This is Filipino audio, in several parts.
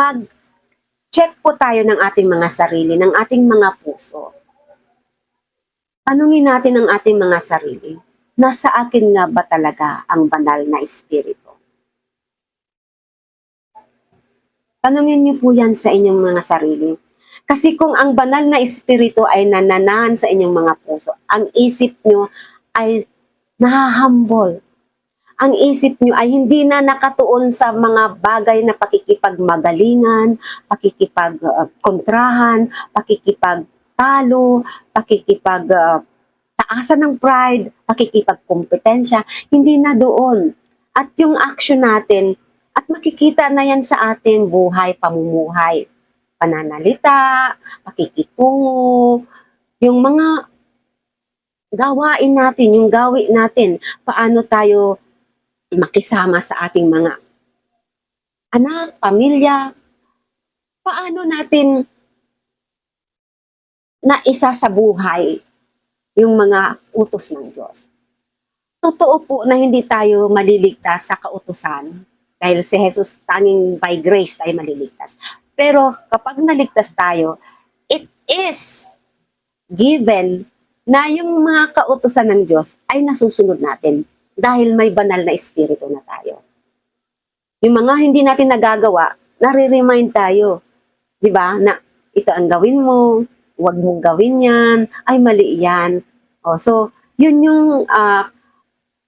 mag-check po tayo ng ating mga sarili, ng ating mga puso. Tanungin natin ang ating mga sarili, nasa akin nga ba talaga ang banal na espiritu? Tanungin niyo po yan sa inyong mga sarili. Kasi kung ang banal na espiritu ay nananahan sa inyong mga puso, ang isip niyo ay nahahambol. Ang isip niyo ay hindi na nakatuon sa mga bagay na pakikipagmagalingan, pakikipagkontrahan, pakikipagtalo, taasan ng pride, pakikipagkompetensya. Hindi na doon. At yung action natin, at makikita na yan sa atin, buhay, pamumuhay, pananalita, pakikitungo, yung mga gawain natin, yung gawin natin, paano tayo makisama sa ating mga anak, pamilya, paano natin naisa sa buhay yung mga utos ng Diyos. Totoo po na hindi tayo maliligtas sa kautusan dahil si Jesus tanging by grace tayo maliligtas. Pero kapag naligtas tayo, it is given na yung mga kautusan ng Diyos ay nasusunod natin dahil may banal na espiritu na tayo. Yung mga hindi natin nagagawa, nare-remind tayo, di ba, na ito ang gawin mo, huwag mong gawin yan, ay mali yan. So, yun yung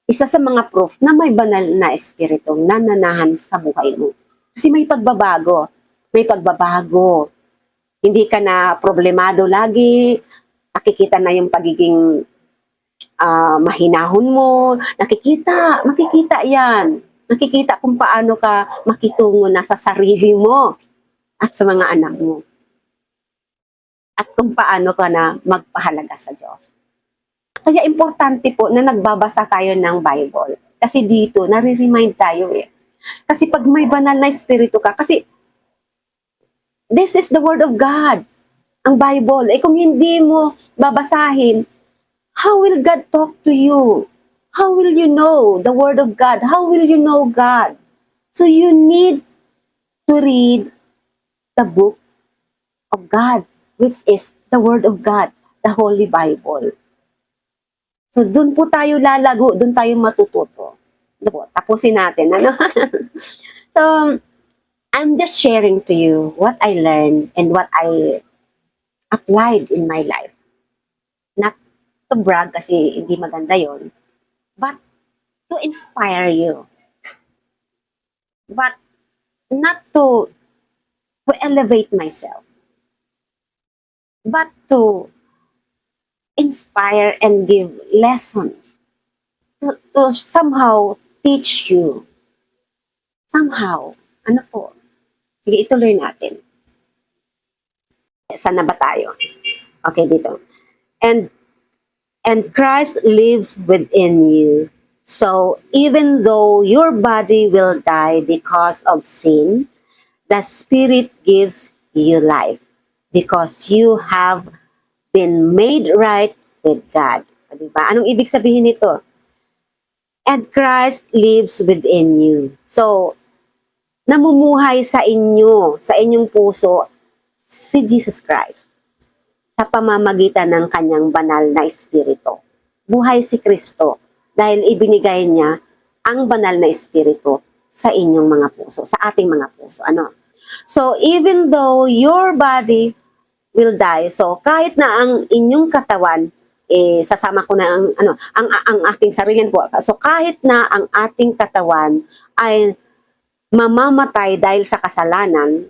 isa sa mga proof na may banal na espiritu na nananahan sa buhay mo. Kasi may pagbabago. May pagbabago. Hindi ka na problemado lagi. Nakikita na yung pagiging mahinahon mo. Makikita yan. Nakikita kung paano ka makitungo na sa sarili mo at sa mga anak mo. At kung paano ka na magpahalaga sa Diyos. Kaya importante po na nagbabasa tayo ng Bible. Kasi dito, nare-remind tayo eh. Kasi pag may banal na espiritu ka, kasi this is the Word of God, ang Bible. Eh kung hindi mo babasahin, how will God talk to you? How will you know the Word of God? How will you know God? So you need to read the book of God, which is the Word of God, the Holy Bible. So, doon po tayo lalago, doon tayo matututo. Tapusin natin. Ano? So, I'm just sharing to you what I learned and what I applied in my life. Not to brag kasi hindi maganda yon, but to inspire you. But not to elevate myself, but to inspire and give lessons to somehow teach you. Somehow. Ano po? Sige, ituloy natin. Saan na ba tayo? Okay, dito. And Christ lives within you. So, even though your body will die because of sin, the Spirit gives you life because you have been made right with God. Diba? Anong ibig sabihin nito? And Christ lives within you. So, namumuhay sa inyo, sa inyong puso, si Jesus Christ sa pamamagitan ng kanyang banal na espiritu. Buhay si Kristo dahil ibinigay niya ang banal na espiritu sa inyong mga puso, sa ating mga puso. Ano? So, even though your body will die. So kahit na ang inyong katawan sasama ko na ang ating sarili po. So kahit na ang ating katawan ay mamamatay dahil sa kasalanan,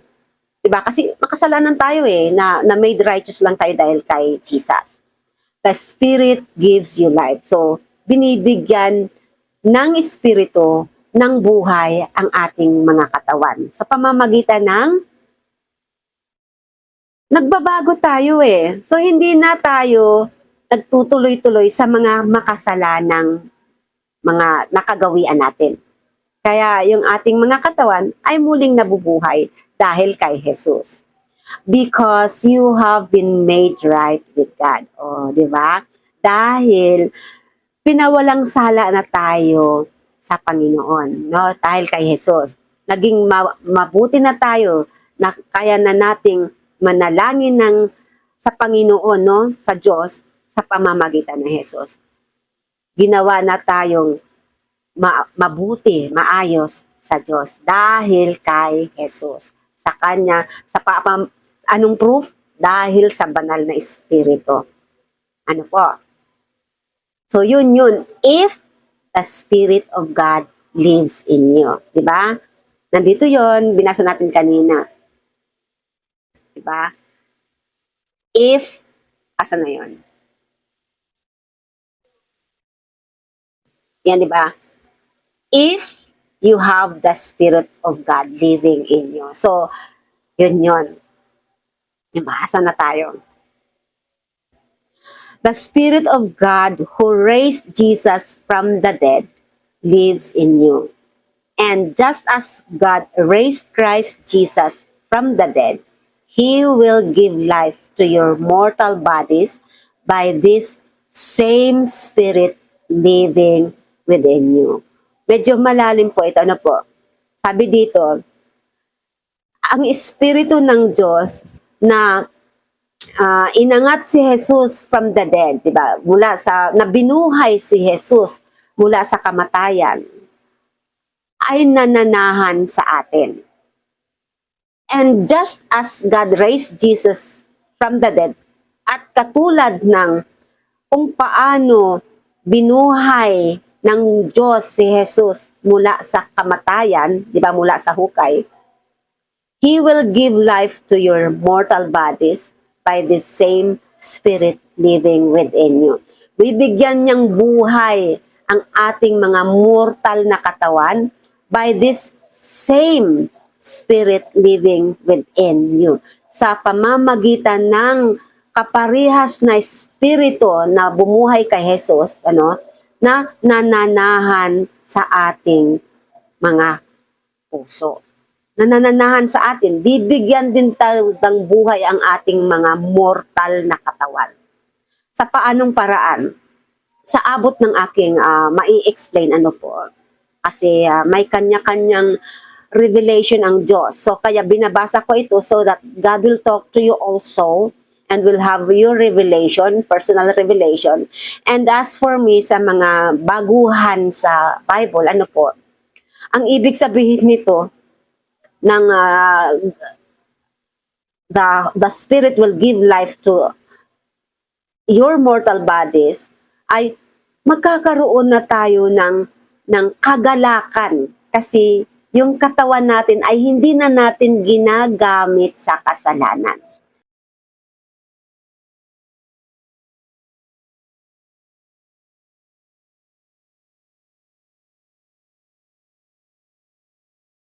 'di ba? Kasi makasalanan tayo na made righteous lang tayo dahil kay Jesus. The Spirit gives you life. So binibigyan ng espiritu ng buhay ang ating mga katawan sa pamamagitan ng nagbabago tayo So, hindi na tayo nagtutuloy-tuloy sa mga makasalanang mga nakagawian natin. Kaya yung ating mga katawan ay muling nabubuhay dahil kay Jesus. Because you have been made right with God. O, di ba? Dahil pinawalang sala na tayo sa Panginoon. No? Dahil kay Jesus. Naging mabuti na tayo na kaya na nating manalangin sa Panginoon, no? Sa Diyos, sa pamamagitan ng Jesus. Ginawa na tayong mabuti, maayos sa Diyos dahil kay Jesus. Sa Kanya, anong proof? Dahil sa banal na Espiritu. Ano po? So yun. If the Spirit of God lives in you. Diba? Nandito yon, binasa natin kanina. Diba? If, asa na yon? Yan, diba? If you have the Spirit of God living in you. So, yun. Diba? Asa na tayo? The Spirit of God who raised Jesus from the dead lives in you. And just as God raised Christ Jesus from the dead, He will give life to your mortal bodies by this same Spirit living within you. Medyo malalim po ito. Ano po? Sabi dito, ang Espiritu ng Diyos na inangat si Jesus from the dead, di ba? Nabinuhay si Jesus mula sa kamatayan, ay nananahan sa atin. And just as God raised Jesus from the dead, at katulad ng kung paano binuhay ng Diyos si Jesus mula sa kamatayan, di ba, mula sa hukay, He will give life to your mortal bodies by this same Spirit living within you. Bibigyan niyang buhay ang ating mga mortal na katawan by this same Spirit living within you. Sa pamamagitan ng kaparehas na Espiritu na bumuhay kay Jesus, na nananahan sa ating mga puso. Nananahan sa atin, bibigyan din tayo ng buhay ang ating mga mortal na katawan. Sa paanong paraan? Sa abot ng aking mai-explain po. Kasi may kanya-kanyang revelation ang Diyos. So kaya binabasa ko ito so that God will talk to you also and will have your revelation, personal revelation. And as for me, sa mga baguhan sa Bible, ang ibig sabihin nito, ng the Spirit will give life to your mortal bodies, ay magkakaroon na tayo ng kagalakan kasi yung katawan natin ay hindi na natin ginagamit sa kasalanan.